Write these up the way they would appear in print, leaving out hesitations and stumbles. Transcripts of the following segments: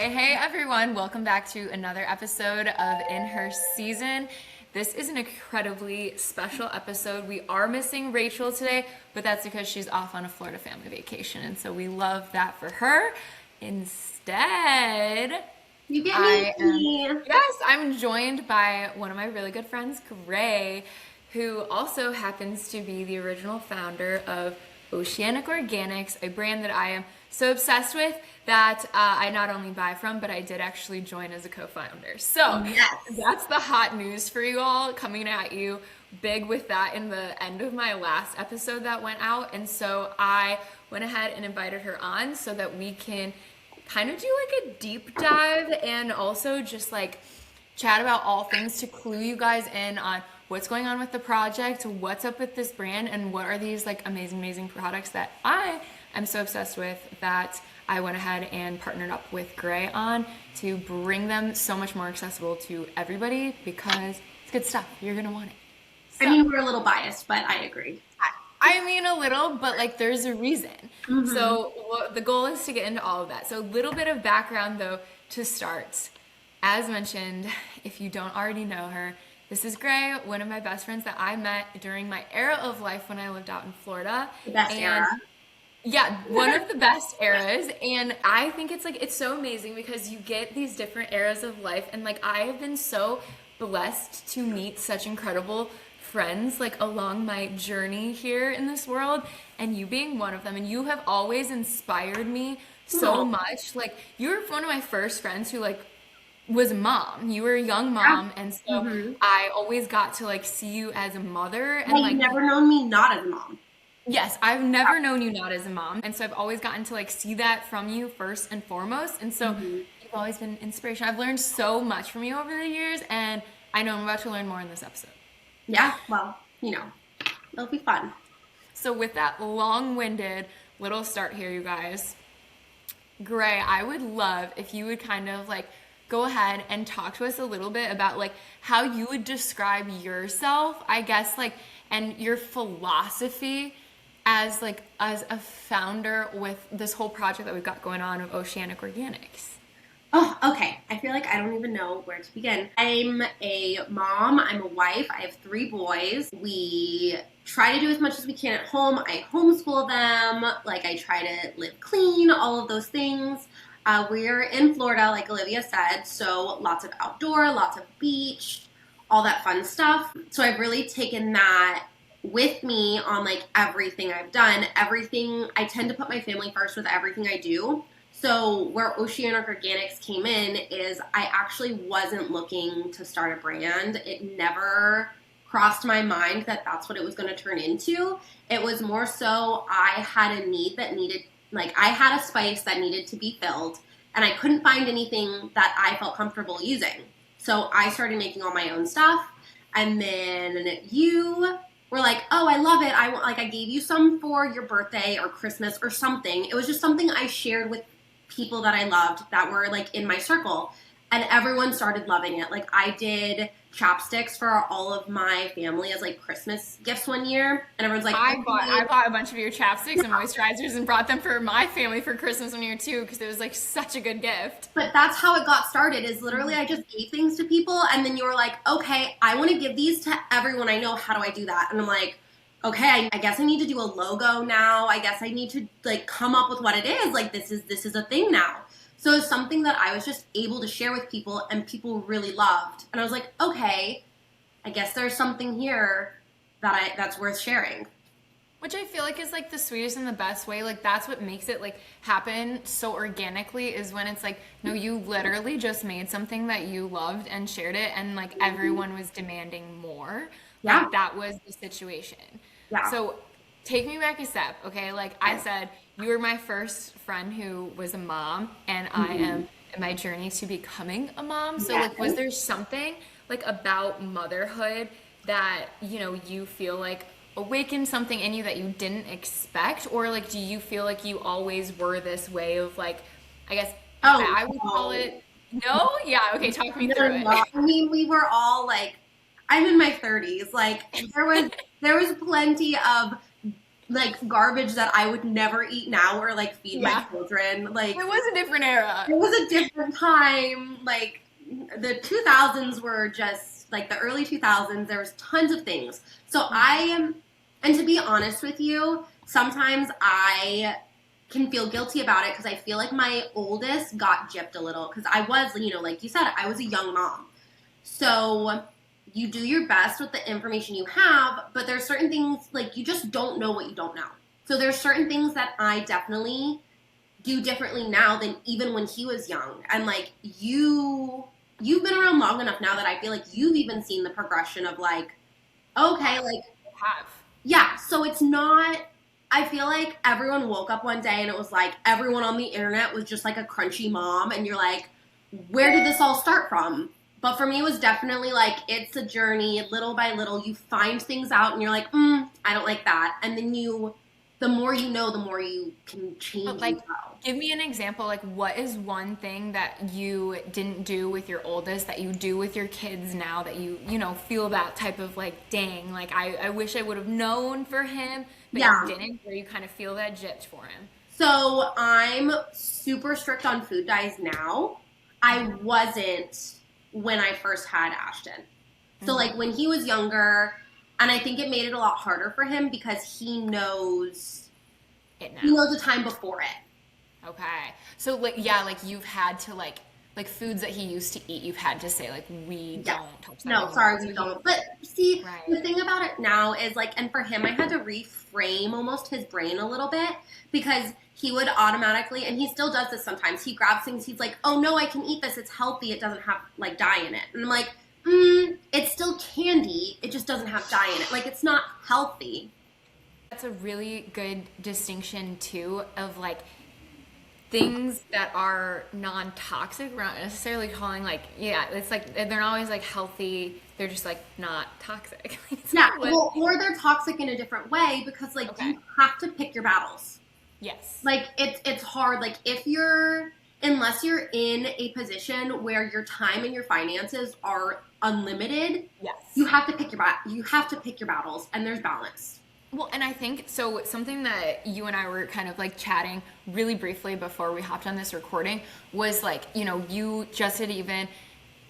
Hey everyone, welcome back to another episode of In Her Season. This is an incredibly special episode. We are missing Rachel today, but that's because she's off on a Florida family vacation, and so we love that for her. Instead, You get me. I'm joined by one of my really good friends, Grai, who also happens to be the original founder of Oceanic Organics, a brand that I am so obsessed with that I not only buy from, but I did actually join as a co-founder. So Yes. that's the hot news for you all, coming at you big with that in the end of my last episode that went out. And so I went ahead and invited her on so that we can kind of do like a deep dive and also just like chat about all things to clue you guys in on what's going on with the project, what's up with this brand, and what are these like amazing products that I am so obsessed with that I went ahead and partnered up with Grai on to bring them so much more accessible to everybody because it's good stuff. You're gonna want it. I mean, we're a little biased, but I agree. I mean a little, but like there's a reason. Mm-hmm. So the goal is to get into all of that. So a little bit of background though to start. As mentioned, if you don't already know her, this is Grai, one of my best friends that I met during my era of life when I lived out in Florida. The best era. Yeah, one of the best eras. And I think it's so amazing because you get these different eras of life. And like I have been so blessed to meet such incredible friends like along my journey here in this world, and you being one of them. And you have always inspired me so much. Like you're one of my first friends who like was a mom. You were a young mom, and so I always got to like see you as a mother. And You've never known me not as a mom. Yes, I've never known you not as a mom, and so I've always gotten to like see that from you first and foremost. And so you've always been inspiration. I've learned so much from you over the years, and I know I'm about to learn more in this episode. Yeah, well, it'll be fun. So with that long-winded little start here, you guys, Grai, I would love if you would kind of like go ahead and talk to us a little bit about like how you would describe yourself, I guess, like, and your philosophy as a founder with this whole project that we've got going on of Oceanic Organics. Oh, okay. I feel like I don't even know where to begin. I'm a mom. I'm a wife. I have 3 boys. We try to do as much as we can at home. I homeschool them. Like, I try to live clean, all of those things. We're in Florida, like Olivia said, so lots of outdoor, lots of beach, all that fun stuff. So I've really taken that with me on like everything I've done. I tend to put my family first with everything I do. So where Oceanic Organics came in is I actually wasn't looking to start a brand. It never crossed my mind that that's what it was going to turn into. It was more so I had a need that needed, like I had a spice that needed to be filled and I couldn't find anything that I felt comfortable using. So I started making all my own stuff, and then you were like, oh, I love it. I gave you some for your birthday or Christmas or something. It was just something I shared with people that I loved that were like in my circle, and everyone started loving it. Like I did chapsticks for all of my family as like Christmas gifts one year, and everyone's like, I bought a bunch of your chapsticks and moisturizers and brought them for my family for Christmas one year too, because it was like such a good gift. But that's how it got started, is literally I just gave things to people, and then you were like, okay, I want to give these to everyone I know. How do I do that? And I'm like, okay, I guess I need to do a logo now. I guess I need to like come up with what it is. Like this is a thing now. So it's something that I was just able to share with people, and people really loved. And I was like, okay, I guess there's something here that's worth sharing. Which I feel like is like the sweetest and the best way. Like that's what makes it like happen so organically, is when it's like, no, you literally just made something that you loved and shared it, and like everyone was demanding more. Yeah. Like that was the situation. Yeah. So take me back a step, okay? Like I said, you were my first friend who was a mom, and I am in my journey to becoming a mom. So like, was there something like about motherhood that, you feel like awakened something in you that you didn't expect? Or like, do you feel like you always were this way of like, I guess I would call it, no? Yeah, okay, talk me through it. I mean, we were all like, I'm in my 30s. Like there was plenty of like garbage that I would never eat now or like feed my children. Like, it was a different era. It was a different time. Like the 2000s were just like the early 2000s. There was tons of things. So I am, and to be honest with you, sometimes I can feel guilty about it because I feel like my oldest got gypped a little because I was, you know, like you said, I was a young mom. So you do your best with the information you have, but there's certain things like you just don't know what you don't know. So there's certain things that I definitely do differently now than even when he was young. And like you've been around long enough now that I feel like you've even seen the progression of like, okay, like have. Yeah, so it's not, I feel like everyone woke up one day and it was like everyone on the internet was just like a crunchy mom and you're like, where did this all start from? But for me, it was definitely like, it's a journey, little by little. You find things out and you're like, I don't like that. And then the more you know, the more you can change. But like, give me an example. Like, what is one thing that you didn't do with your oldest that you do with your kids now that you know, feel that type of like, dang, like I wish I would have known for him, but you didn't, or you kind of feel that gypped for him? So I'm super strict on food dyes now. I wasn't when I first had Ashton. So like when he was younger, and I think it made it a lot harder for him because he knows it now. He knows the time before it. Okay. So like, yeah, like you've had to like foods that he used to eat, you've had to say like, we don't touch that. No, sorry, we don't. But see, the thing about it now is like, and for him, I had to reframe almost his brain a little bit because he would automatically, and he still does this sometimes, he grabs things, he's like, oh no, I can eat this, it's healthy, it doesn't have like dye in it. And I'm like, it's still candy, it just doesn't have dye in it. Like, it's not healthy. That's a really good distinction too of like things that are non-toxic. We're not necessarily calling like, it's like they're not always like healthy, they're just like not toxic. Well, or they're toxic in a different way because like you have to pick your battles. Yes. Like it's hard. Like unless you're in a position where your time and your finances are unlimited, you have to pick your battles, and there's balance. Well, and I think, so something that you and I were kind of like chatting really briefly before we hopped on this recording was like, you know, you just had even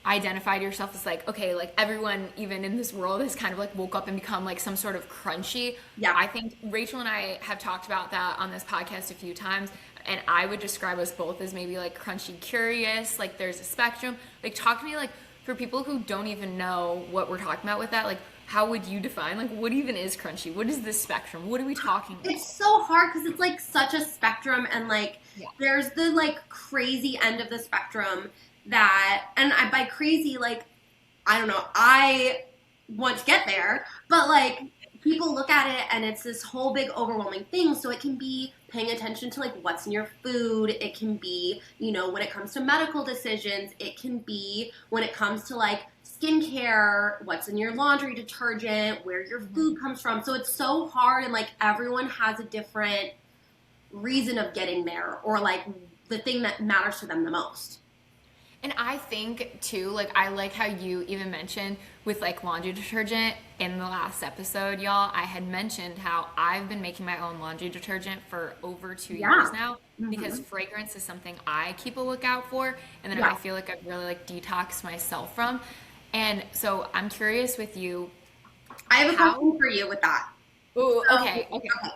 identified yourself as like, okay, like everyone even in this world has kind of like woke up and become like some sort of crunchy. Yeah. I think Rachel and I have talked about that on this podcast a few times, and I would describe us both as maybe like crunchy curious, like there's a spectrum. Like talk to me, like for people who don't even know what we're talking about with that, like how would you define, like what even is crunchy? What is this spectrum? What are we talking about? It's so hard because it's like such a spectrum, and like there's the like crazy end of the spectrum that, and by crazy, like, I don't know, I want to get there, but like people look at it and it's this whole big overwhelming thing. So it can be paying attention to like what's in your food. It can be, you know, when it comes to medical decisions, it can be when it comes to like skincare, what's in your laundry detergent, where your food comes from. So it's so hard, and like everyone has a different reason of getting there, or like the thing that matters to them the most. And I think too, like I like how you even mentioned with like laundry detergent in the last episode, y'all, I had mentioned how I've been making my own laundry detergent for over 2 years now, because fragrance is something I keep a lookout for, and then I feel like I've really like detoxed myself from. And so I'm curious with you. I have a question for you with that. Ooh, okay.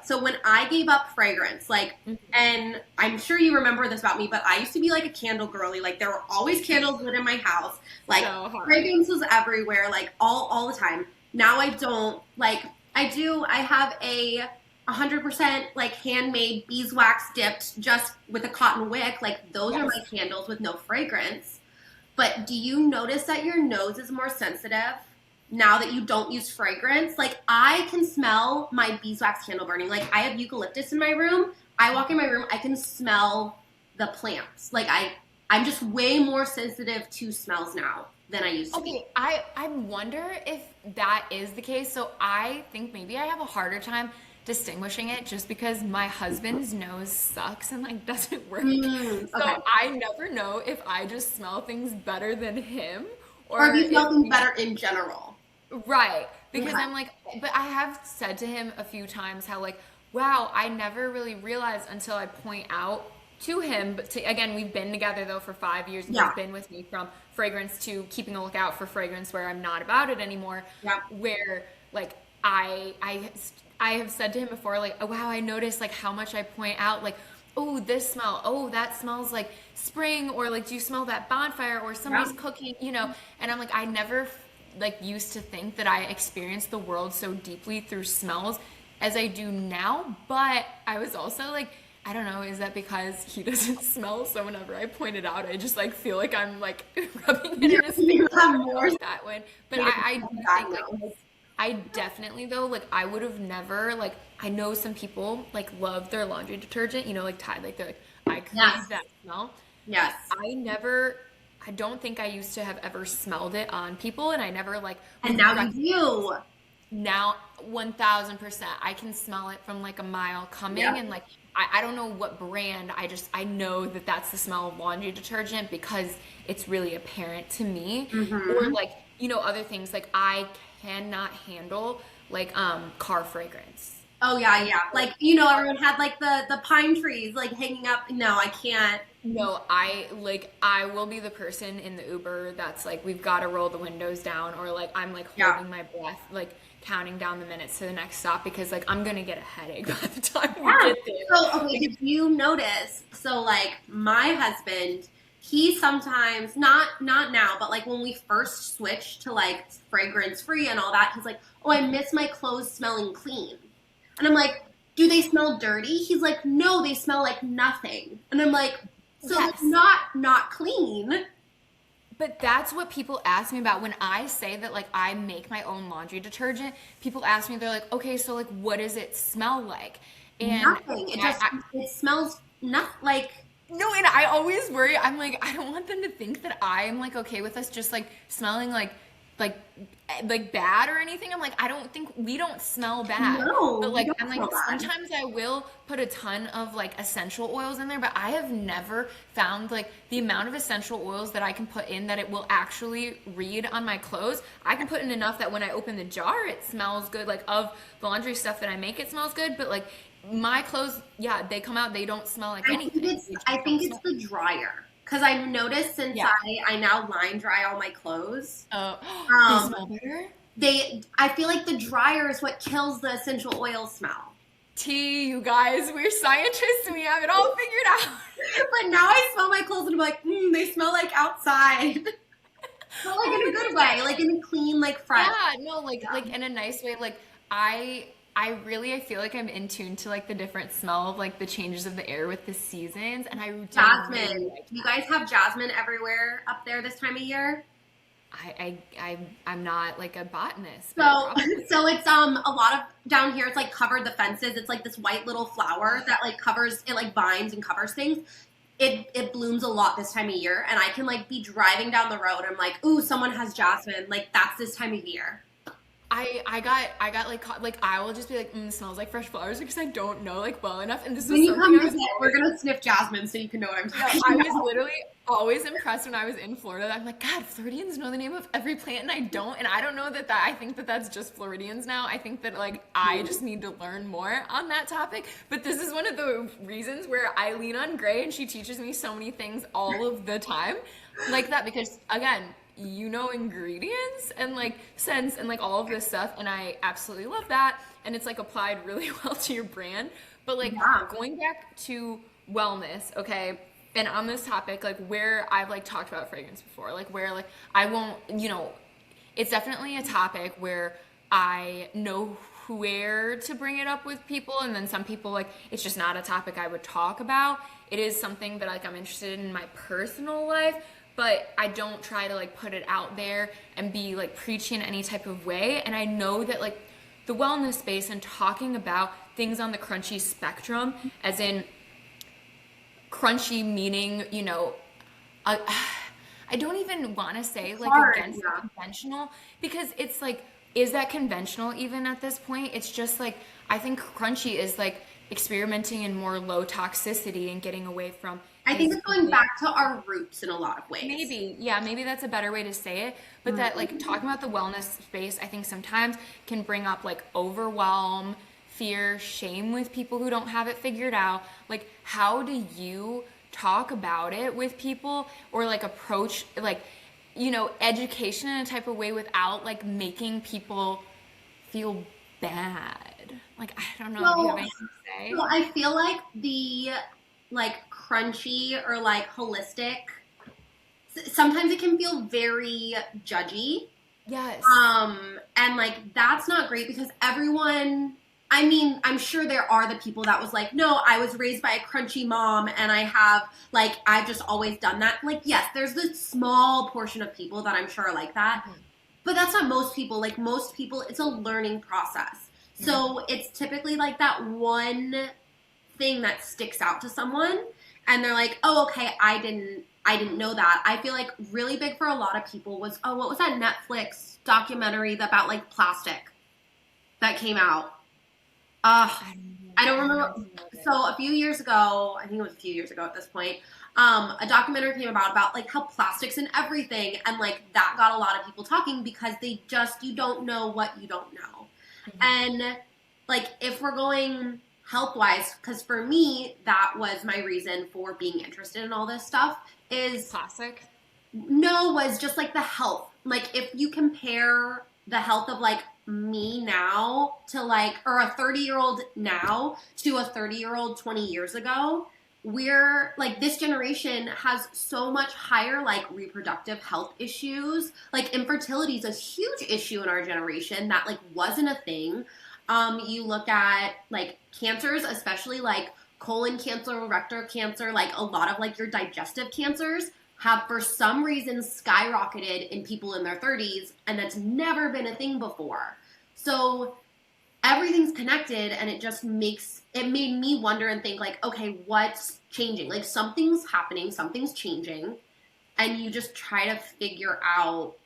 So when I gave up fragrance, like, and I'm sure you remember this about me, but I used to be like a candle girly. Like there were always candles lit in my house. Like fragrance was everywhere, like all the time. Now I don't. Like I have a 100% like handmade beeswax dipped just with a cotton wick. Like those are my candles with no fragrance. But do you notice that your nose is more sensitive now that you don't use fragrance? Like I can smell my beeswax candle burning. Like I have eucalyptus in my room. I walk in my room, I can smell the plants. Like I'm just way more sensitive to smells now than I used to be. I wonder if that is the case. So I think maybe I have a harder time distinguishing it just because my husband's nose sucks and like doesn't work. So I never know if I just smell things better than him, or if you smell things better in general. Right. Because I'm like, but I have said to him a few times how like wow, I never really realized until I point out to him. But again, we've been together though for 5 years. And Yeah. he's been with me from fragrance to keeping a lookout for fragrance where I'm not about it anymore. Yeah. Where like I have said to him before, like, oh, wow, I noticed like how much I point out, like, oh, this smell, oh, that smells like spring, or like, do you smell that bonfire, or somebody's cooking, you know? And I'm like, I never like used to think that I experienced the world so deeply through smells as I do now. But I was also like, I don't know, is that because he doesn't smell? So whenever I point it out, I just like feel like I'm like rubbing it in his face. You have more That one. But I do think like I definitely though, like I would have never like, I know some people like love their laundry detergent, you know, like Tide, like they're like, I crave that smell. Yes. I don't think I used to have ever smelled it on people, and I never like. And now you do. Now 1000%, I can smell it from like a mile coming, and like I don't know what brand. I know that that's the smell of laundry detergent because it's really apparent to me. Or like, you know, other things like I cannot handle like car fragrance. Oh yeah, yeah. Like, you know, everyone had like the pine trees like hanging up. No, I can't. No, I will be the person in the Uber that's like, we've got to roll the windows down, or like I'm like holding my breath, like counting down the minutes to the next stop because like I'm gonna get a headache by the time we get there. So okay, did you notice? So like my husband, he sometimes not now, but like when we first switched to like fragrance free and all that, he's like, oh, I miss my clothes smelling clean. And I'm like, do they smell dirty? He's like, no, they smell like nothing. And I'm like, so it's not clean. But that's what people ask me about when I say that like I make my own laundry detergent. People ask me, they're like, okay, so like what does it smell like? And nothing. It smells not like. No, and I always worry. I'm like, I don't want them to think that I'm like okay with us just like smelling like bad or anything. I'm like, I don't think we don't smell bad. No, but like I'm like sometimes I will put a ton of like essential oils in there, but I have never found like the amount of essential oils that I can put in that it will actually read on my clothes. I can put in enough that when I open the jar it smells good, like of the laundry stuff that I make it smells good, but like my clothes, yeah, they come out, they don't smell like anything. I think it's the dryer. Because I've noticed since I now line dry all my clothes. They smell better? I feel like the dryer is what kills the essential oil smell. Tea, you guys, we're scientists and we have it all figured out. But now I smell my clothes and I'm like, they smell like outside. But like in a good way, like in a clean, like fresh. Yeah, no, like in a nice way. Like I feel like I'm in tune to like the different smell of like the changes of the air with the seasons, and jasmine. Really like you guys have jasmine everywhere up there this time of year? I'm not like a botanist. So it's a lot of down here. It's like covered the fences. It's like this white little flower that like covers it, like vines and covers things. It blooms a lot this time of year, and I can like be driving down the road and I'm like, ooh, someone has jasmine. Like that's this time of year. I got like I will just be like, it smells like fresh flowers because I don't know like well enough. And this when is you come visit, we're gonna sniff jasmine so you can know what I'm talking about. I was literally always impressed when I was in Florida. I'm like, God, Floridians know the name of every plant, and I don't. And I don't know that I think that that's just Floridians now. I think that like I just need to learn more on that topic. But this is one of the reasons where I lean on Grai, and she teaches me so many things all of the time like that because again, you know, ingredients and like scents and like all of this stuff, and I absolutely love that, and it's like applied really well to your brand. But like going back to wellness, okay, and on this topic, like where I've like talked about fragrance before, like where like I won't, you know, it's definitely a topic where I know where to bring it up with people, and then some people like it's just not a topic I would talk about. It is something that like I'm interested in my personal life, but I don't try to like put it out there and be like preachy in any type of way. And I know that like the wellness space and talking about things on the crunchy spectrum, as in crunchy meaning, you know, I don't even want to say like against conventional, because it's like, is that conventional even at this point? It's just like, I think crunchy is like experimenting in more low toxicity and getting away from. I think it's going back to our roots in a lot of ways. Maybe that's a better way to say it. But that like talking about the wellness space, I think sometimes can bring up like overwhelm, fear, shame with people who don't have it figured out. Like, how do you talk about it with people, or like approach like, you know, education in a type of way without like making people feel bad? Like, I don't know if you have anything to say. So I feel like the like crunchy or like holistic, sometimes it can feel very judgy. Yes. And like that's not great because everyone, I mean, I'm sure there are the people that was like, no, I was raised by a crunchy mom and I have like, I've just always done that. Like, yes, there's this small portion of people that I'm sure are like that, but that's not most people. Like most people, it's a learning process. So it's typically like that one thing that sticks out to someone and they're like, oh, okay, I didn't know that. I feel like really big for a lot of people was, oh, what was that Netflix documentary about like plastic that came out? I don't remember. So a few years ago, I think it was a few years ago at this point, a documentary came about like how plastics in everything, and like that got a lot of people talking because they just, you don't know what you don't know. And like if we're going health wise, because for me that was my reason for being interested in all this stuff, is Plastic? no, was just like the health. Like if you compare the health of like me now to like, or a 30-year-old now to a 30-year-old 20 years ago, we're like, this generation has so much higher like reproductive health issues. Like infertility is a huge issue in our generation that like wasn't a thing. You look at like cancers, especially like colon cancer, rectal cancer, like a lot of like your digestive cancers have for some reason skyrocketed in people in their 30s, and that's never been a thing before. So everything's connected, and it just it made me wonder and think like, okay, what's changing? Like something's happening, something's changing, and you just try to figure out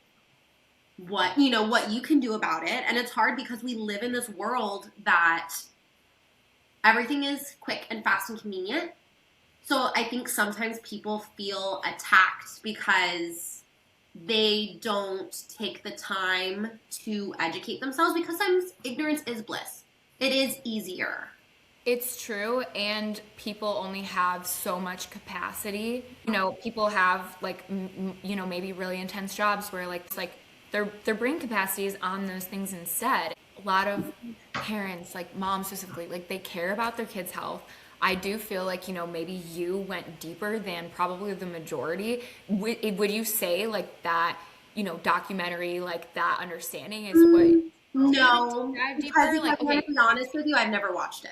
what you can do about it. And it's hard because we live in this world that everything is quick and fast and convenient. So I think sometimes people feel attacked because they don't take the time to educate themselves, because sometimes ignorance is bliss. It is easier. It's true, and people only have so much capacity. You know, people have like, you know, maybe really intense jobs where like it's like their brain capacity is on those things instead. A lot of parents, like moms specifically, like they care about their kids' health. I do feel like, you know, maybe you went deeper than probably the majority. Would you say like that, you know, documentary, like that understanding is what? No, Dive deeper? because if Like, I'm okay. going to be honest with you, I've never watched it.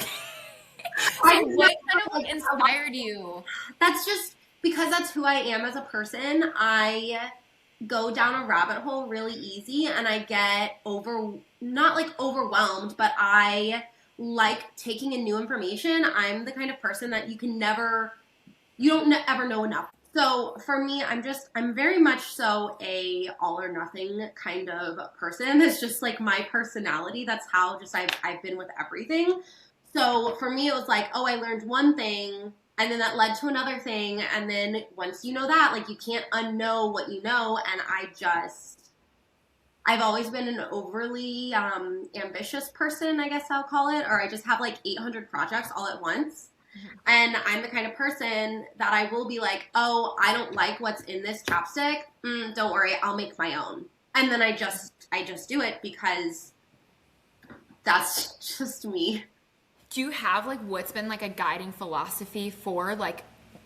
So what kind of like inspired you? That's just because that's who I am as a person. I go down a rabbit hole really easy, and I get not like overwhelmed, but I like taking in new information. I'm the kind of person that you don't ever know enough. So for me, I'm very much so a all or nothing kind of person. It's just like my personality. That's how just I've been with everything. So for me, it was like, oh, I learned one thing, and then that led to another thing. And then once you know that, like you can't unknow what you know. And I've always been an overly ambitious person, I guess I'll call it, or I just have like 800 projects all at once. And I'm the kind of person that I will be like, oh, I don't like what's in this chapstick. Don't worry, I'll make my own. And then I just do it because that's just me. Do you have like what's been like a guiding philosophy for like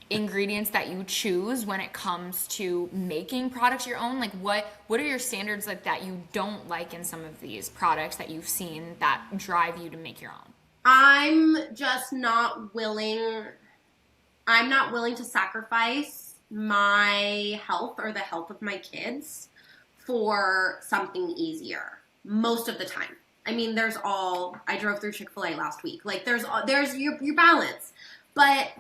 ingredients that you choose when it comes to making products your own? Like what are your standards like that you don't like in some of these products that you've seen that drive you to make your own? I'm not willing to sacrifice my health or the health of my kids for something easier most of the time. I mean, I drove through Chick-fil-A last week. Like there's your balance. But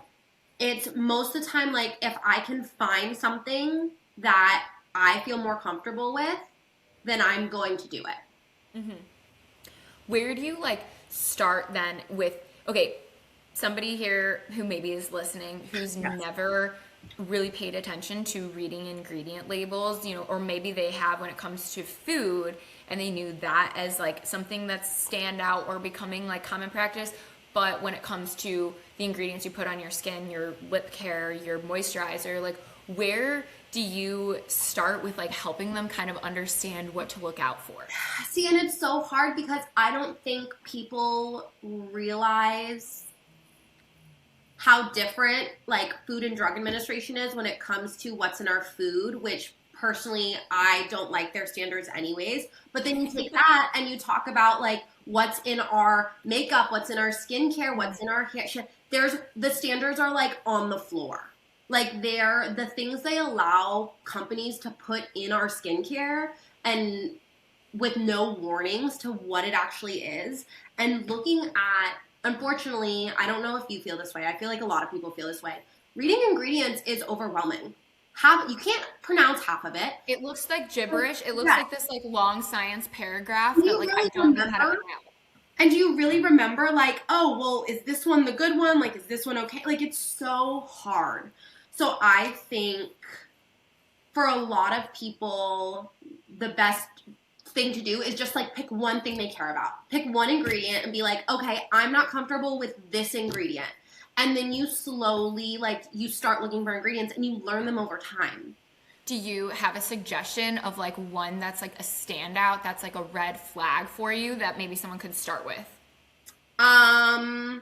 it's most of the time, like if I can find something that I feel more comfortable with, then I'm going to do it. Mm-hmm. Where do you like start then with, okay, somebody here who maybe is listening who's never really paid attention to reading ingredient labels, you know, or maybe they have when it comes to food and they knew that as like something that's stand out or becoming like common practice. But when it comes to the ingredients you put on your skin, your lip care, your moisturizer, like where do you start with like helping them kind of understand what to look out for? See, and it's so hard because I don't think people realize how different like Food and Drug Administration is when it comes to what's in our food, which personally I don't like their standards anyways. But then you take that and you talk about like what's in our makeup, what's in our skincare, what's in our hair. The standards are like on the floor. Like they're the things they allow companies to put in our skincare and with no warnings to what it actually is. And looking at, unfortunately, I don't know if you feel this way. I feel like a lot of people feel this way. Reading ingredients is overwhelming. You can't pronounce half of it. It looks like gibberish. It looks like this like long science paragraph that like I don't know how to pronounce. And do you really remember like, oh, well, is this one the good one? Like, is this one okay? Like, it's so hard. So I think for a lot of people, the best thing to do is just like pick one thing they care about. Pick one ingredient and be like, okay, I'm not comfortable with this ingredient. And then you slowly, like, you start looking for ingredients and you learn them over time. Do you have a suggestion of like one that's like a standout, that's like a red flag for you that maybe someone could start with? I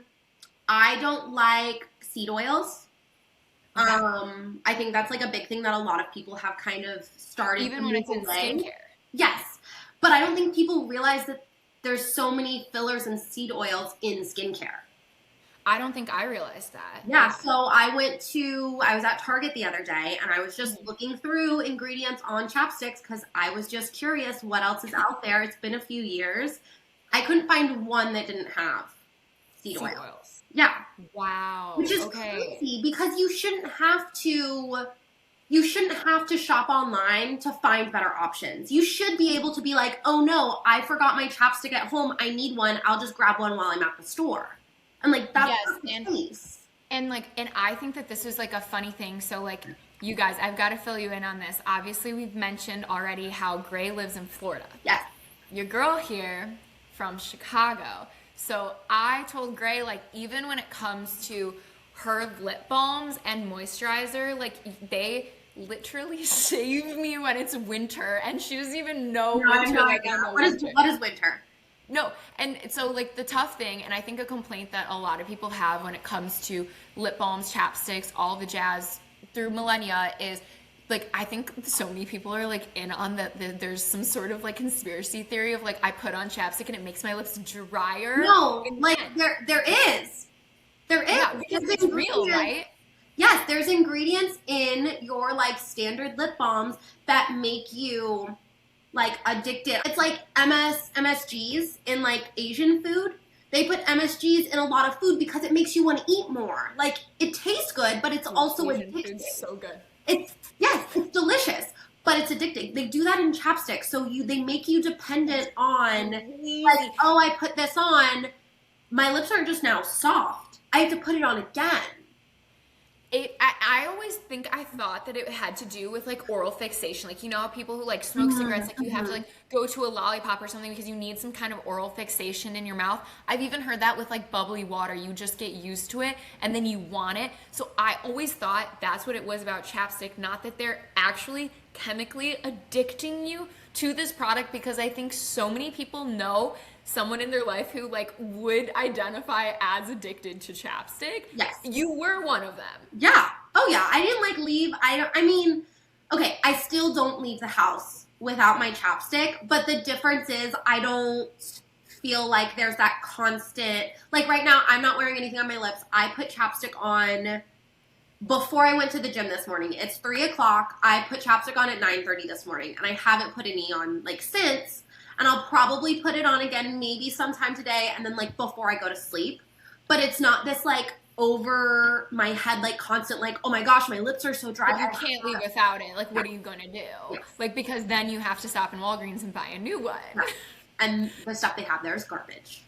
don't like seed oils. Okay. I think that's like a big thing that a lot of people have kind of started. Even when it's in skincare. Yes. But I don't think people realize that there's so many fillers and seed oils in skincare. I don't think I realized that. Yeah, so I was at Target the other day and I was just looking through ingredients on chapsticks because I was just curious what else is out there. It's been a few years. I couldn't find one that didn't have seed oils. Yeah. Wow. Which is crazy because you shouldn't have to shop online to find better options. You should be able to be like, oh no, I forgot my chapstick at home. I need one. I'll just grab one while I'm at the store. And like that's and I think that this is like a funny thing. So like you guys, I've got to fill you in on this. Obviously, we've mentioned already how Grai lives in Florida. Yes. Your girl here from Chicago. So I told Grai, like, even when it comes to her lip balms and moisturizer, like they literally save me when it's winter, and she doesn't even know what is winter. No, and so like the tough thing, and I think a complaint that a lot of people have when it comes to lip balms, chapsticks, all the jazz through millennia is like, I think so many people are like in on that there's some sort of like conspiracy theory of like I put on chapstick and it makes my lips drier. No, like there is. Yeah, because it's real, right? Yes, there's ingredients in your like standard lip balms that make you like addicted. It's like MSGs in like Asian food. They put MSGs in a lot of food because it makes you want to eat more. Like it tastes good, but it's also addicting. It's so good. It's delicious, but it's addicting. They do that in chapstick, so they make you dependent on like, oh, I put this on, my lips aren't just now soft. I have to put it on again. I always think I thought that it had to do with like oral fixation. Like, you know how people who like smoke cigarettes, like you have to like go to a lollipop or something because you need some kind of oral fixation in your mouth. I've even heard that with like bubbly water. You just get used to it and then you want it. So I always thought that's what it was about chapstick, not that they're actually chemically addicting you to this product, because I think so many people know someone in their life who like would identify as addicted to chapstick. Yes. You were one of them. Yeah. Oh yeah. I didn't like leave. Okay, I still don't leave the house without my chapstick, but the difference is I don't feel like there's that constant, like right now I'm not wearing anything on my lips. I put chapstick on before I went to the gym this morning. It's 3:00. I put chapstick on at 9:30 this morning, and I haven't put any on like since. And I'll probably put it on again maybe sometime today and then like before I go to sleep. But it's not this like over my head like constant like, oh my gosh, my lips are so dry. Like, you can't leave without it. Like, what are you going to do? Yes. Like, because then you have to stop in Walgreens and buy a new one. Right. And the stuff they have there is garbage.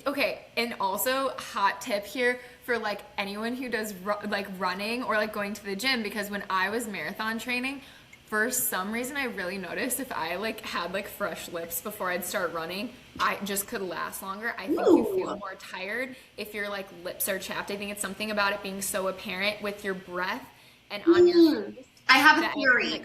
Okay, and also hot tip here for like anyone who does like running or like going to the gym, because when I was marathon training, for some reason I really noticed if I like had like fresh lips before I'd start running, I just could last longer. I think you feel more tired if your like lips are chapped. I think it's something about it being so apparent with your breath and on your face. I have a theory.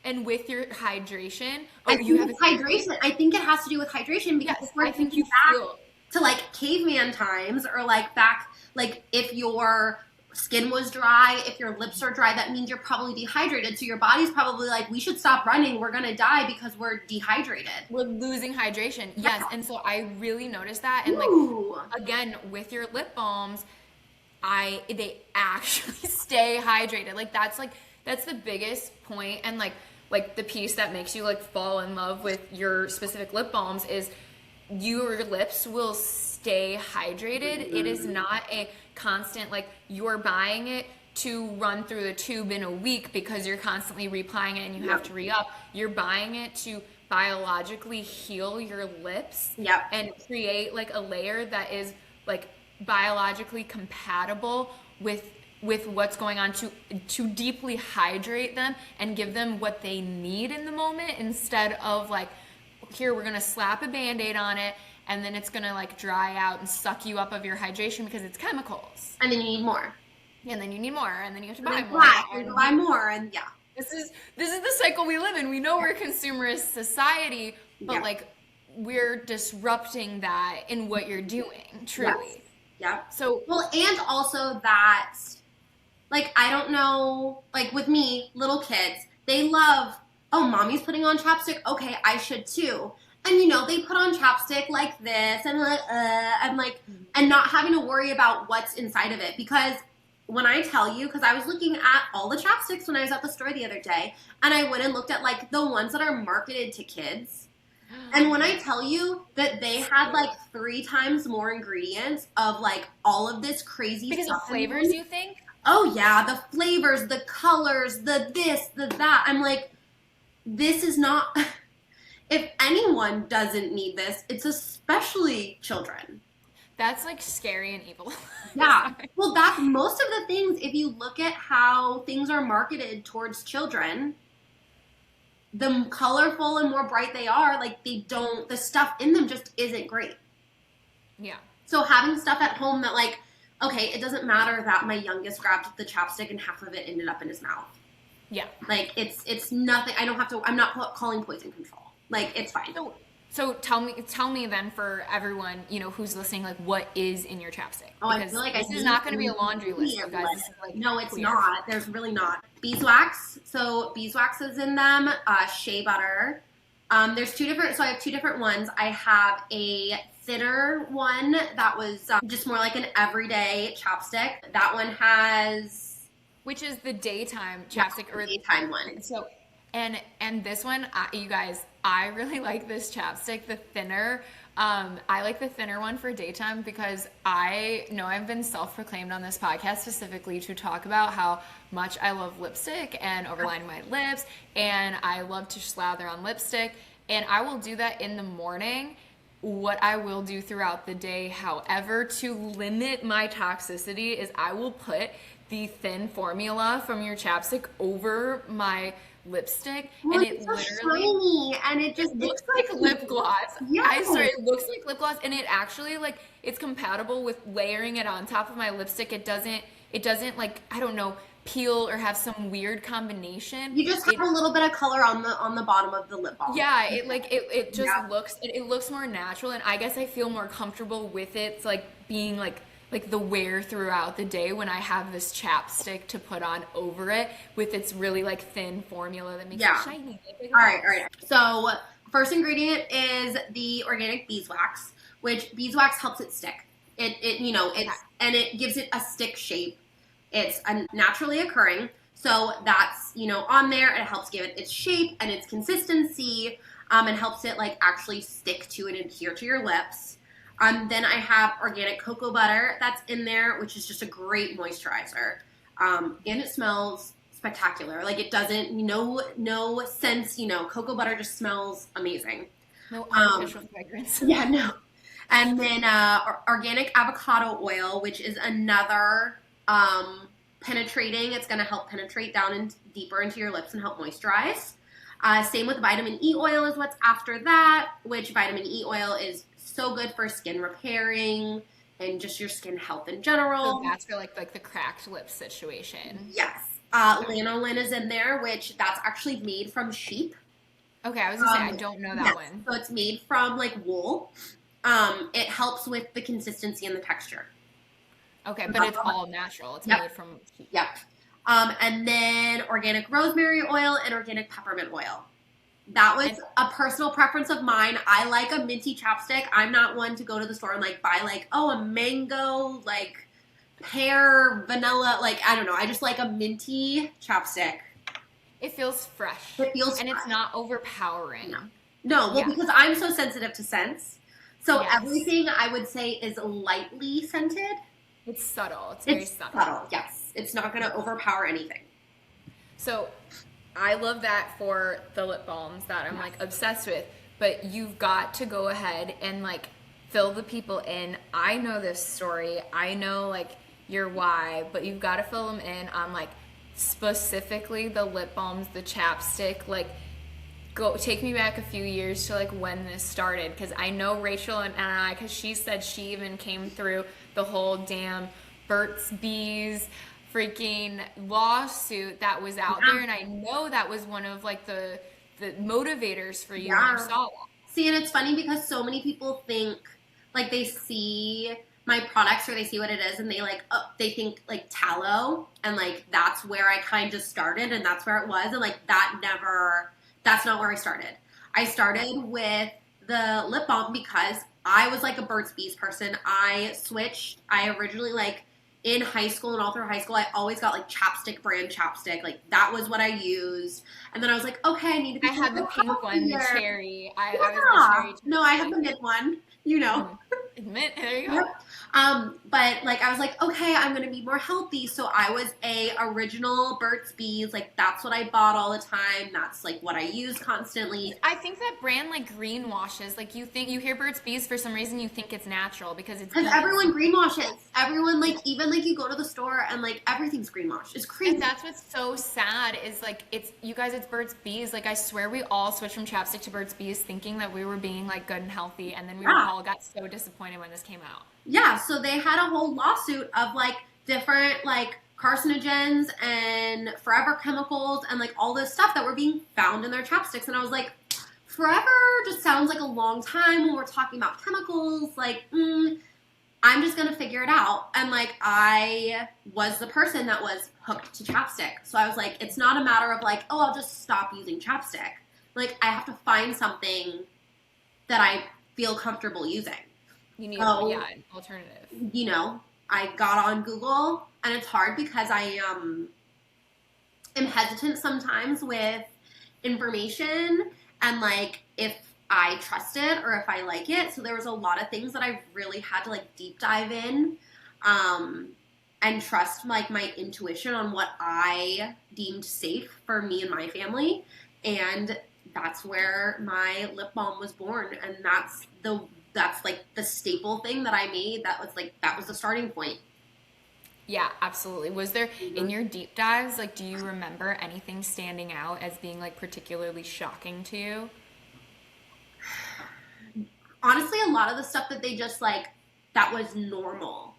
And with your hydration. I think it's hydration. I think it has to do with hydration because yes, we're I think you feel to like caveman times, or like back, like if your skin was dry, if your lips are dry, that means you're probably dehydrated. So your body's probably like, we should stop running. We're going to die because we're dehydrated. We're losing hydration. Yes. And so I really noticed that. And like, again, with your lip balms, they actually stay hydrated. Like that's the biggest point. And like the piece that makes you like fall in love with your specific lip balms is your lips will stay hydrated. It is not a constant, like you're buying it to run through the tube in a week because you're constantly reapplying it and you have to re-up. You're buying it to biologically heal your lips and create like a layer that is like biologically compatible with what's going on, to deeply hydrate them and give them what they need in the moment, instead of like, here, we're going to slap a Band-Aid on it and then it's going to like dry out and suck you up of your hydration because it's chemicals. And then you need more. And then you need more, and then you have to buy more. And buy more, and yeah. This is the cycle we live in. We know we're a consumerist society, but like we're disrupting that in what you're doing, truly. Yeah. So and also that, like, I don't know, like with me, little kids, they love, oh, mommy's putting on chapstick. Okay, I should too. And you know, they put on chapstick like this, and like, I'm like, and not having to worry about what's inside of it. Because when I tell you, because I was looking at all the chapsticks when I was at the store the other day, and I went and looked at like the ones that are marketed to kids. And when I tell you that they had like 3 times more ingredients of like all of this crazy because stuff. Because of flavors, you think? Oh yeah, the flavors, the colors, the this, the that. I'm like, this is not, if anyone doesn't need this, it's especially children. That's like scary and evil. Yeah. Well, that's most of the things, if you look at how things are marketed towards children, the colorful and more bright they are, like the stuff in them just isn't great. Yeah. So having stuff at home that like, okay, it doesn't matter that my youngest grabbed the chapstick and half of it ended up in his mouth. Yeah. Like it's nothing. I'm not calling poison control. Like it's fine. So tell me then, for everyone, you know, who's listening, like what is in your chapstick? Oh, because I feel like this is not going to be a laundry list, you guys. This is like no, it's not. There's really not. Beeswax. So beeswax is in them. Shea butter. There's 2 different. So I have 2 different ones. I have a thinner one that was just more like an everyday chapstick. That one has, which is the daytime chapstick, or daytime one. So. And this one, you guys, I really like this chapstick, the thinner. I like the thinner one for daytime because I know I've been self-proclaimed on this podcast specifically to talk about how much I love lipstick and overlining my lips, and I love to slather on lipstick, and I will do that in the morning. What I will do throughout the day, however, to limit my toxicity, is I will put the thin formula from your chapstick over my lipstick, and it literally shiny, and it just looks like lip gloss. Yeah. It looks like lip gloss, and it actually, like, it's compatible with layering it on top of my lipstick. It doesn't like, I don't know, peel or have some weird combination. You just have a little bit of color on the bottom of the lip balm. Yeah, it just looks more natural, and I guess I feel more comfortable with it. It's like being like the wear throughout the day when I have this chapstick to put on over it with its really like thin formula that makes it shiny. All right. So first ingredient is the organic beeswax, which beeswax helps it stick. And it gives it a stick shape. It's naturally occurring. So that's, on there. It helps give it its shape and its consistency, and helps it like actually stick to and adhere to your lips. Then I have organic cocoa butter that's in there, which is just a great moisturizer. And it smells spectacular. Like, it doesn't, no sense, cocoa butter just smells amazing. No artificial fragrance. Yeah, no. And then organic avocado oil, which is another penetrating. It's going to help penetrate down and deeper into your lips and help moisturize. Same with vitamin E oil is what's after that, which vitamin E oil is so good for skin repairing and just your skin health in general. So that's for like the cracked lips situation. Yes. Lanolin is in there, which that's actually made from sheep. Okay, I was gonna say I don't know that Yes. one. So it's made from like wool. It helps with the consistency and the texture. Okay, but it's all natural. It's Yep. made from sheep. Yep. And then organic rosemary oil and organic peppermint oil. That was a personal preference of mine. I like a minty chapstick. I'm not one to go to the store and like buy like, oh, a mango, like pear, vanilla, like I don't know. I just like a minty chapstick. It feels fresh. It feels and fresh. It's not overpowering. No, well, Yeah. because I'm so sensitive to scents. So Yes. everything I would say is lightly scented. It's subtle. It's very It's subtle. yes. It's not going to overpower anything. So I love that for the lip balms that I'm like obsessed with, but you've got to go ahead and like fill the people in. I know this story. I know like your why, but you've got to fill them in on like specifically the lip balms, the chapstick, like go take me back a few years to like when this started, because I know Rachel and I, because she said she even came through the whole damn Burt's Bees freaking lawsuit that was out there, and I know that was one of like the motivators for you when you saw that. See, and it's funny because so many people think like they see my products or they see what it is and they like they think like tallow, and like that's where I kind of started and that's where it was, and like that's not where I started. I started with the lip balm because I was like a Burt's Bees person. I switched. I originally like in high school and all through high school, I always got like chapstick brand chapstick. Like that was what I used. And then I was like, okay, I need to be I had the pink one, the healthier. cherry. I was the cherry. No, I had the mint one, you know. Mint, there you go. Yep. But like I was like, okay, I'm gonna be more healthy. So I was a original Burt's Bees. Like that's what I bought all the time. That's like what I use constantly. I think that brand like greenwashes. Like you hear Burt's Bees for some reason, you think it's natural because it's Because bees. everyone greenwashes. Everyone like even like you go to the store and like everything's greenwashed. It's crazy. And that's what's so sad is like it's you guys, it's Burt's Bees. Like I swear we all switched from chapstick to Burt's Bees thinking that we were being like good and healthy, and then we all got so disappointed when this came out. Yeah, so they had a whole lawsuit of like different like carcinogens and forever chemicals and like all this stuff that were being found in their chapsticks, and I was like, forever just sounds like a long time when we're talking about chemicals. Like, I'm just gonna figure it out. And like I was the person that was hooked to chapstick, so I was like, it's not a matter of like, oh, I'll just stop using chapstick. Like I have to find something that I feel comfortable using. You need an alternative. You know, I got on Google, and it's hard because I am hesitant sometimes with information and like if I trust it or if I like it. So there was a lot of things that I really had to like deep dive in and trust like my intuition on what I deemed safe for me and my family. And that's where my lip balm was born, and that's like the staple thing that I made. That was the starting point. Yeah, absolutely. Was there in your deep dives, like, do you remember anything standing out as being like particularly shocking to you? Honestly, a lot of the stuff that they just like that was normal.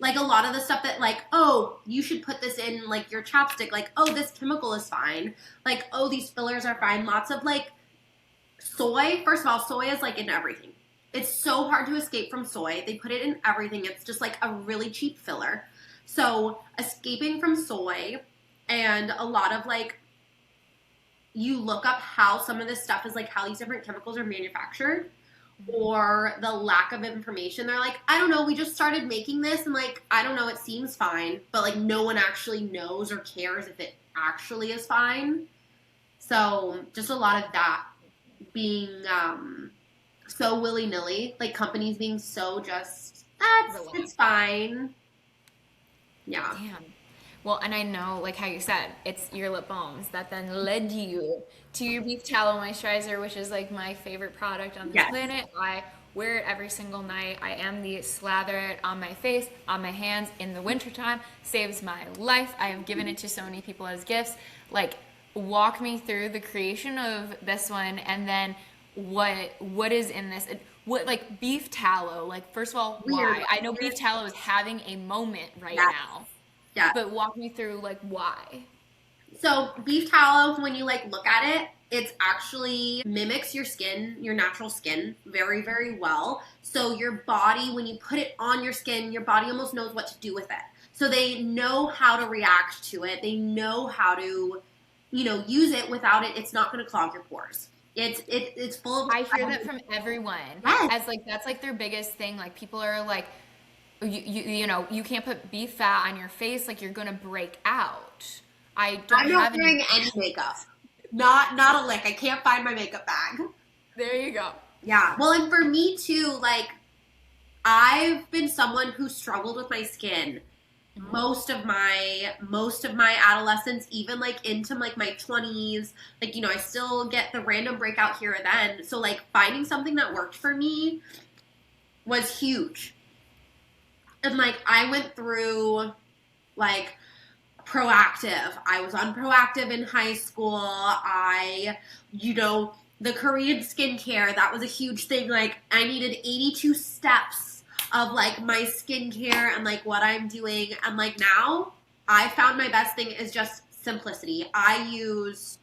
Like a lot of the stuff that like, oh, you should put this in like your chapstick. Like, oh, this chemical is fine. Like, oh, these fillers are fine. Lots of like soy. First of all, soy is like in everything. It's so hard to escape from soy. They put it in everything. It's just like a really cheap filler. So escaping from soy, and a lot of like, you look up how some of this stuff is like how these different chemicals are manufactured, or the lack of information. They're like, I don't know, we just started making this and like, I don't know, it seems fine, but like no one actually knows or cares if it actually is fine. So just a lot of that being so willy-nilly, like companies being so just, it's fine. Yeah. Damn. Well, and I know, like how you said, it's your lip balms that then led you to your beef tallow moisturizer, which is like my favorite product on this planet. I wear it every single night. I am the slather it on my face, on my hands in the wintertime. Saves my life. I have given it to so many people as gifts. Like, walk me through the creation of this one, and then what is in this. What, like, beef tallow, like, first of all, why? I know beef tallow is having a moment right now. Yeah. But walk me through, like, why. So beef tallow, when you like look at it, it's actually mimics your skin, your natural skin, very, very well. So your body, when you put it on your skin, your body almost knows what to do with it. So they know how to react to it. They know how to, use it. Without it, it's not going to clog your pores. It's full of. I hear that from everyone. Yes. As like that's like their biggest thing. Like, people are like, you can't put beef fat on your face. Like, you're gonna break out. I'm not wearing any makeup. Not a lick. I can't find my makeup bag. There you go. Yeah. Well, and for me too, like, I've been someone who struggled with my skin most of my adolescence, even like into like my 20s. Like, I still get the random breakout here or then. So like finding something that worked for me was huge. And like I went through like Proactive. I was on Proactive in high school. The Korean skincare, that was a huge thing. Like, I needed 82 steps of like my skincare and like what I'm doing. And like now, I found my best thing is just simplicity. I use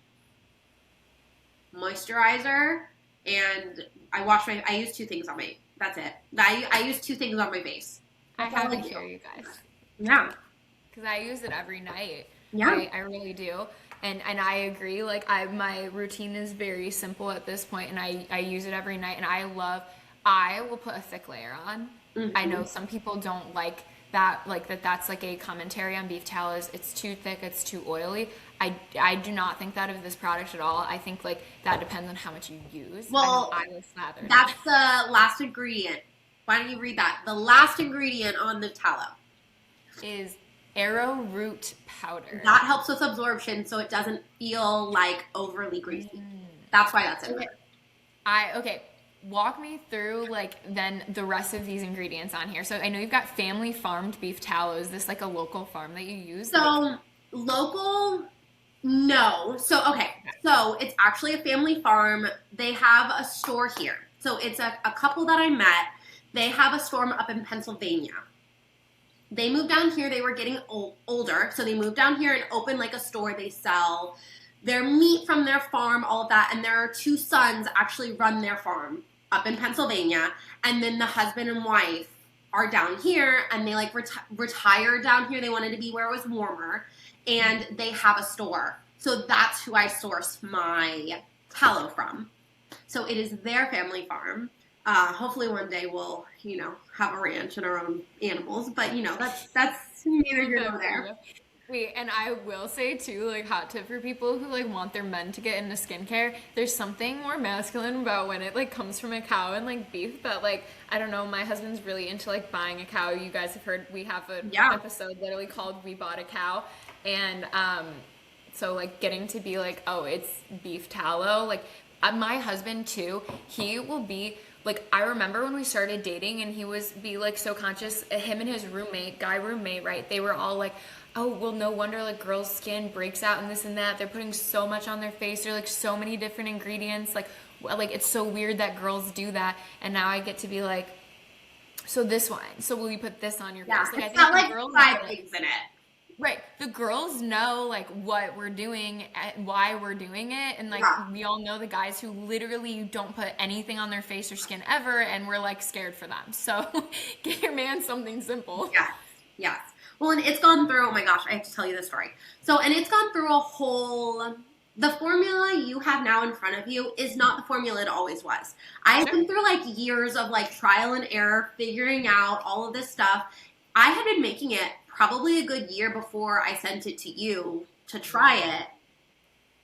moisturizer and I use two things on my, that's it. I use two things on my face. I have to hear you guys. Yeah. Because I use it every night. Yeah. I really do. And I agree. Like, my routine is very simple at this point, and I use it every night. And I will put a thick layer on. Mm-hmm. I know some people don't like that, like that's like a commentary on beef tallow. It's too thick, it's too oily. I do not think that of this product at all. I think like that depends on how much you use. Well, I will slather. That's the last ingredient. Why don't you read that? The last ingredient on the tallow is arrowroot powder. That helps with absorption, so it doesn't feel like overly greasy. That's why that's in there. Okay. Walk me through like then the rest of these ingredients on here. So I know you've got family farmed beef tallow. Is this like a local farm that you use? So local, no. So so it's actually a family farm. They have a store here. So it's a couple that I met. They have a store up in Pennsylvania. They moved down here. They were getting older, so they moved down here and opened like a store. They sell their meat from their farm, all of that. And their two sons actually run their farm up in Pennsylvania. And then the husband and wife are down here, and they like retired down here. They wanted to be where it was warmer, and they have a store. So that's who I source my tallow from. So it is their family farm. Hopefully one day we'll, have a ranch and our own animals, but that's neither here nor there. Wait, and I will say too, like, hot tip for people who like want their men to get into skincare, there's something more masculine about when it like comes from a cow and like beef that like, I don't know, my husband's really into like buying a cow. You guys have heard, we have an episode literally called We Bought a Cow. And so like getting to be like, oh, it's beef tallow. Like my husband too, he will be like, I remember when we started dating and he was be like so conscious, him and his guy roommate, right? They were all like, oh, well, no wonder like girls' skin breaks out and this and that. They're putting so much on their face. There are like so many different ingredients. Like it's so weird that girls do that. And now I get to be like, so this one. So will you put this on your face? Like, it's not like 5 things in it. Right. The girls know like what we're doing and why we're doing it. And like we all know the guys who literally don't put anything on their face or skin ever, and we're like scared for them. So get your man something simple. Yes. Well, and it's gone through, oh my gosh, I have to tell you this story. So, and it's gone through the formula you have now in front of you is not the formula it always was. I've been through like years of like trial and error, figuring out all of this stuff. I had been making it probably a good year before I sent it to you to try it.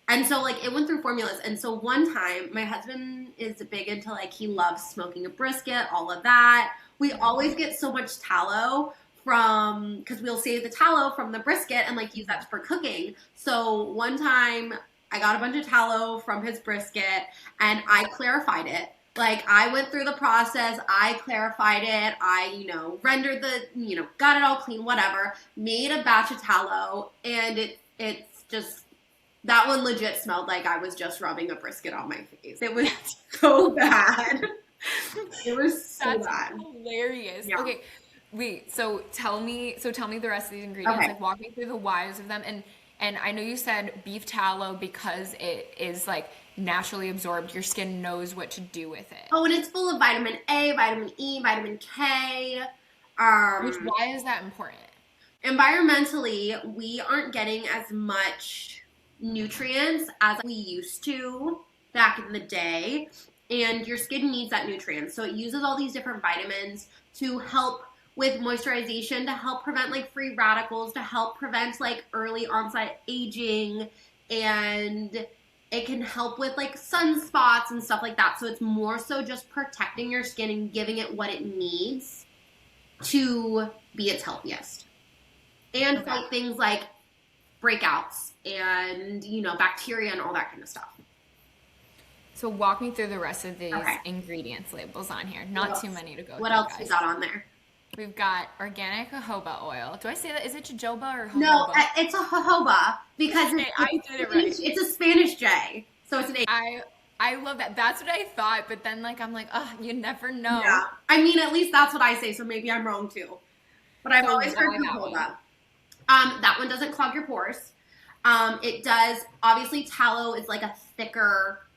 And so like it went through formulas. And so one time my husband is big into like, he loves smoking a brisket, all of that. We always get so much tallow because we'll save the tallow from the brisket and like use that for cooking. So one time I got a bunch of tallow from his brisket and I clarified it Like, I went through the process, I clarified it, I, rendered got it all clean, whatever, made a batch of tallow, and it's just, that one legit smelled like I was just rubbing a brisket on my face. It was so bad. It was so bad. Hilarious. Yeah. Okay, wait, so tell me the rest of these ingredients, Okay. like walk me through the whys of them, and I know you said beef tallow because it is like naturally absorbed, your skin knows what to do with it. Oh, and it's full of vitamin A, vitamin E, vitamin K. Why is that important? Environmentally, we aren't getting as much nutrients as we used to back in the day, and your skin needs that nutrient. So it uses all these different vitamins to help with moisturization, to help prevent like free radicals, to help prevent like early onset aging, and it can help with like sunspots and stuff like that. So it's more so just protecting your skin and giving it what it needs to be its healthiest. And fight things like breakouts and, bacteria and all that kind of stuff. So walk me through the rest of these ingredients labels on here. Not too many to go through. What else we got on there? We've got organic jojoba oil. Do I say that? Is it jojoba or jojoba? No, it's a jojoba because I did it right. It's a Spanish J. So it's an A. I love that. That's what I thought, but then I'm like, oh, you never know. Yeah. I mean, at least that's what I say, so maybe I'm wrong too. But I've always heard jojoba. That one doesn't clog your pores. It does, obviously tallow is like a thicker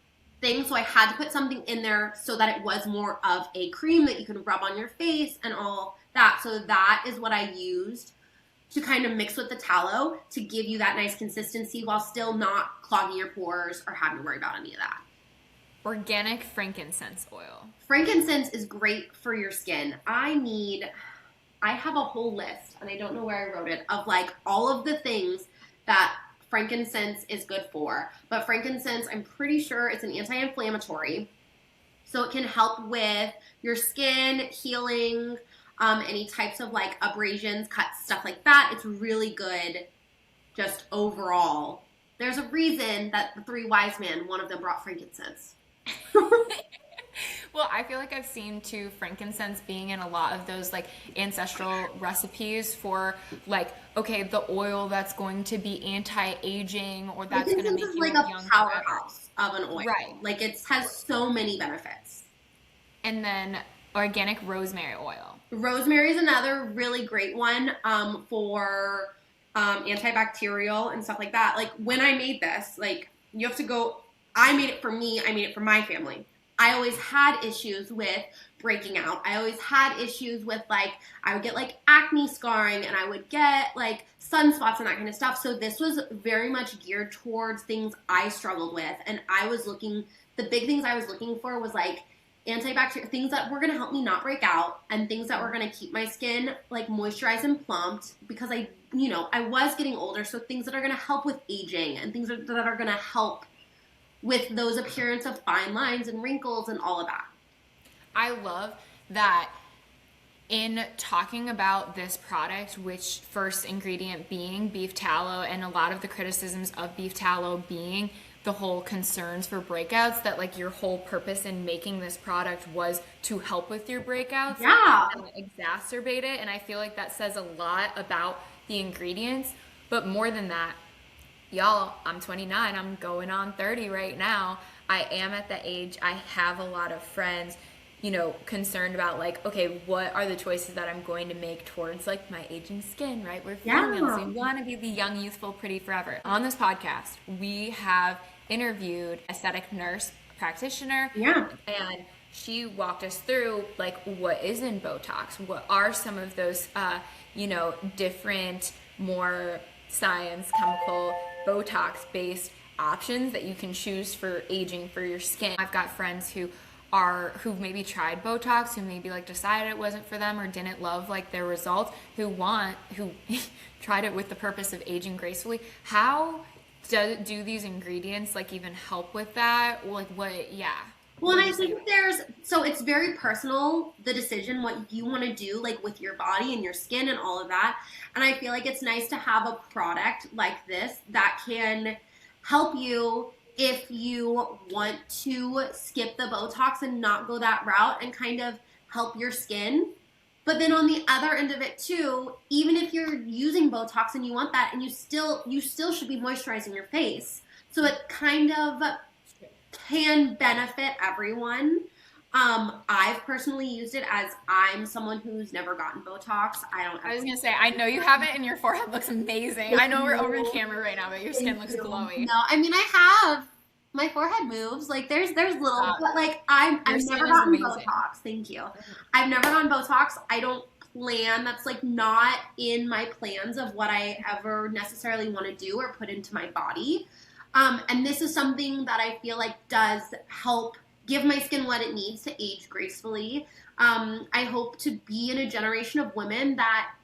thing, so I had to put something in there so that it was more of a cream that you can rub on your face and all that. So that is what I used to kind of mix with the tallow to give you that nice consistency while still not clogging your pores or having to worry about any of that. Organic frankincense oil. Frankincense is great for your skin. I have a whole list, and I don't know where I wrote it, of like all of the things that frankincense is good for. But frankincense, I'm pretty sure it's an anti-inflammatory. So it can help with your skin healing, any types of like abrasions, cuts, stuff like that. It's really good just overall. There's a reason that the three wise men, one of them brought frankincense. Well, I feel like I've seen too frankincense being in a lot of those like ancestral recipes for like, okay, the oil that's going to be anti-aging or that's going to make you like look a young powerhouse of an oil. Right. Like it has so many benefits. And then organic rosemary oil. Rosemary is another really great one for antibacterial and stuff like that. Like when I made this, like you have to go, I made it for me, I made it for my family. I always had issues with breaking out. I always had issues with like, I would get like acne scarring and I would get like sunspots and that kind of stuff. So this was very much geared towards things I struggled with. And the big things I was looking for was like antibacterial, things that were going to help me not break out and things that were going to keep my skin like moisturized and plumped because I was getting older. So things that are going to help with aging and things that are going to help with those appearance of fine lines and wrinkles and all of that. I love that in talking about this product, which first ingredient being beef tallow and a lot of the criticisms of beef tallow being the whole concerns for breakouts, that like your whole purpose in making this product was to help with your breakouts. Yeah. And exacerbate it. And I feel like that says a lot about the ingredients. But more than that, y'all, I'm 29, I'm going on 30 right now. I am at the age, I have a lot of friends, concerned about like, okay, what are the choices that I'm going to make towards like my aging skin, right? We're females, we want to be the young, youthful, pretty forever. On this podcast, we have interviewed aesthetic nurse practitioner. Yeah. And she walked us through like what is in Botox, what are some of those, different, more science, chemical, Botox-based options that you can choose for aging for your skin. I've got friends who've maybe tried Botox, who maybe like decided it wasn't for them or didn't love like their results, who tried it with the purpose of aging gracefully. How do these ingredients like even help with that? Like what? Yeah. Well, and I think so it's very personal, the decision, what you want to do, like with your body and your skin and all of that. And I feel like it's nice to have a product like this that can help you if you want to skip the Botox and not go that route and kind of help your skin. But then on the other end of it too, even if you're using Botox and you want that, and you still should be moisturizing your face. So it kind of can benefit everyone. I've personally used it as I'm someone who's never gotten Botox. I was gonna say, I know you have it and your forehead looks amazing. I know we're over the camera right now, but your skin looks glowy. No, I mean, I have my forehead moves. Like there's little, but like I've never gotten Botox. Thank you. I've never gotten Botox. I don't plan. That's like not in my plans of what I ever necessarily want to do or put into my body. And this is something that I feel like does help give my skin what it needs to age gracefully. I hope to be in a generation of women that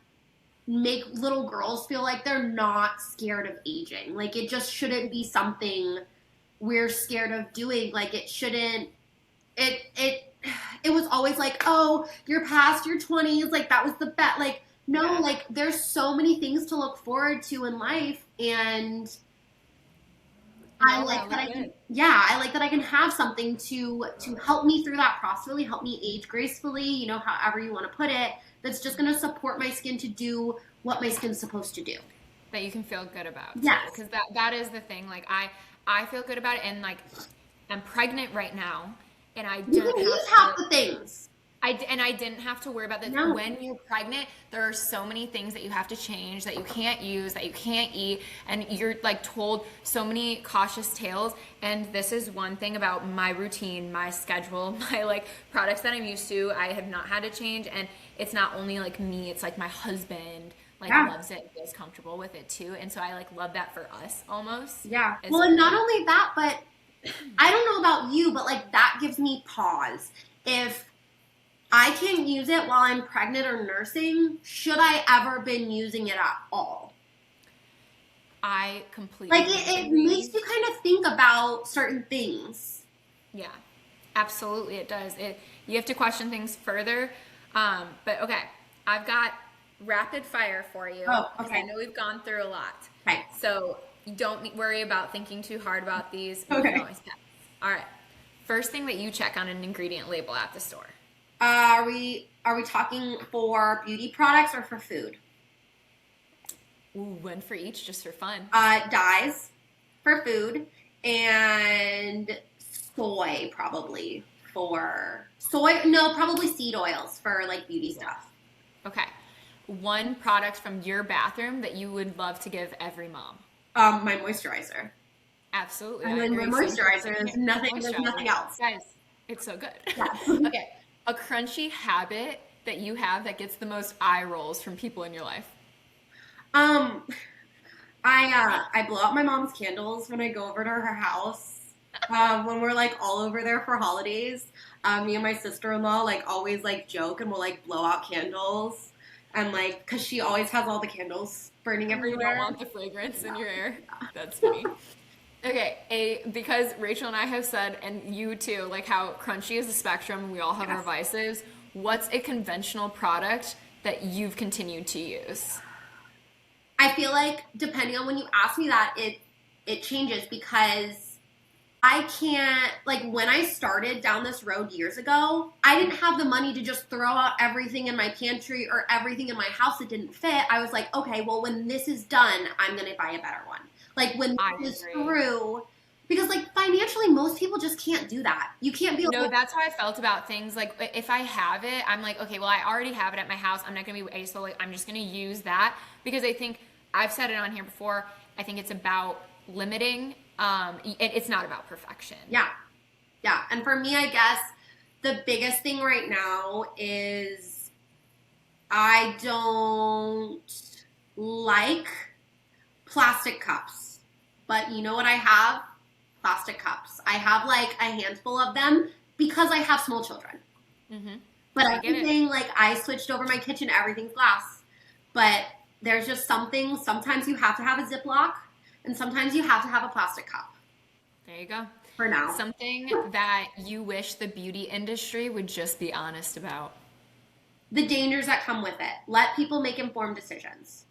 make little girls feel like they're not scared of aging. Like it just shouldn't be something we're scared of doing. Like it shouldn't, it was always like, oh, you're past your 20s. Like that was the bet. Like, no, like there's so many things to look forward to in life. And I like that I can have something to help me through that process, really help me age gracefully, you know, however you want to put it, that's just going to support my skin to do what my skin's supposed to do. That you can feel good about. Yes. Because that is the thing. Like I feel good about it, and like I'm pregnant right now, and I don't have use half the things. I didn't have to worry about that. No. When you're pregnant, there are so many things that you have to change, that you can't use, that you can't eat, and you're like told so many cautious tales. And this is one thing about my routine, my schedule, my like products that I'm used to. I have not had to change, and it's not only like me; it's like my husband loves it, feels comfortable with it too, and so I like love that for us almost. Yeah. Well, and not only that, but I don't know about you, but like that gives me pause. If I can't use it while I'm pregnant or nursing, should I ever been using it at all? I completely like it makes you kind of think about certain things. Yeah, absolutely it does. You have to question things further. But okay, I've got rapid fire for you. Oh, okay. I know we've gone through a lot. Okay. So you don't worry about thinking too hard about these. Okay. All right. First thing that you check on an ingredient label at the store. Are we talking for beauty products or for food? Ooh, one for each, just for fun. Dyes for food, and soy probably for soy. No, probably seed oils for like beauty stuff. Okay. One product from your bathroom that you would love to give every mom. My moisturizer. Absolutely. And then my moisturizer is nothing. There's nothing else. Guys, it's so good. Yes. Okay. A crunchy habit that you have that gets the most eye rolls from people in your life. I blow out my mom's candles when I go over to her house. When we're like all over there for holidays, me and my sister-in-law like always like joke and we'll like blow out candles, and like because she always has all the candles burning everywhere. You don't want the fragrance in your air. That's funny. Okay, because Rachel and I have said, and you too, like how crunchy is a spectrum and we all have our vices, what's a conventional product that you've continued to use? I feel like depending on when you ask me that, it changes, because I can't, like when I started down this road years ago, I didn't have the money to just throw out everything in my pantry or everything in my house that didn't fit. I was like, okay, well when this is done, I'm going to buy a better one. Like when this is through, because like financially, most people just can't do that. You can't be. No, that's how I felt about things. Like if I have it, I'm like, okay, well I already have it at my house. I'm not gonna be wasteful. Like I'm just gonna use that, because I think I've said it on here before. I think it's about limiting. It's not about perfection. Yeah, yeah. And for me, I guess the biggest thing right now is I don't like plastic cups, but you know what I have? Plastic cups. I have like a handful of them because I have small children. Mm-hmm. But everything, like I switched over my kitchen, everything's glass. But there's just something, sometimes you have to have a Ziploc and sometimes you have to have a plastic cup. There you go. For now. Something that you wish the beauty industry would just be honest about. The dangers that come with it. Let people make informed decisions.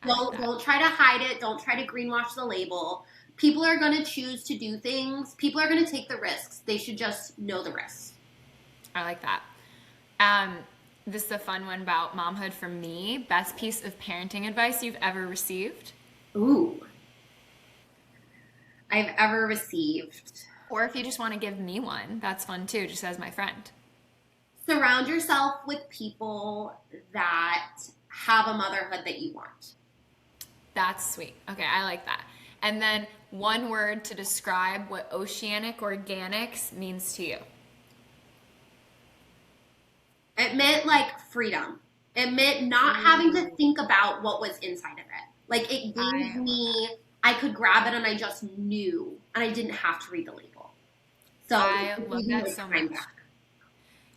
Don't try to hide it. Don't try to greenwash the label. People are going to choose to do things. People are going to take the risks. They should just know the risks. I like that. This is a fun one about momhood from me. Best piece of parenting advice you've ever received? Ooh. I've ever received. Or if you just want to give me one, that's fun too, just as my friend. Surround yourself with people that have a motherhood that you want. That's sweet. Okay, I like that. And then one word to describe what Oceanic Organics means to you. It meant like freedom. It meant not having to think about what was inside of it. Like it gave me, I could grab it and I just knew, and I didn't have to read the label. So I love that so much. Back.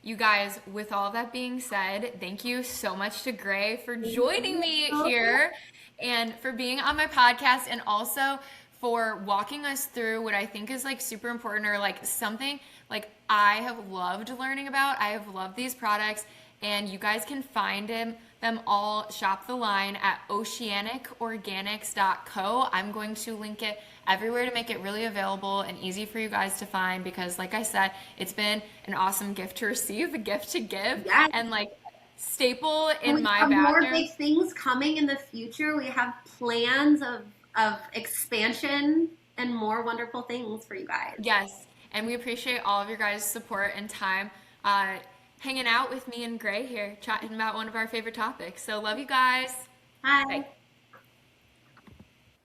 You guys, with all that being said, thank you so much to Grai for joining me here and for being on my podcast, and also for walking us through what I think is like super important, or like something like I have loved learning about. I have loved these products, and you guys can find them all, shop the line at oceanicorganics.co. I'm going to link it everywhere to make it really available and easy for you guys to find, because like I said, it's been an awesome gift to receive, a gift to give, and like staple in my bathroom. More big things coming in the future. We have plans of expansion and more wonderful things for you guys. Yes, and we appreciate all of your guys' support and time hanging out with me and Grai here, chatting about one of our favorite topics. So love you guys. Bye. Bye.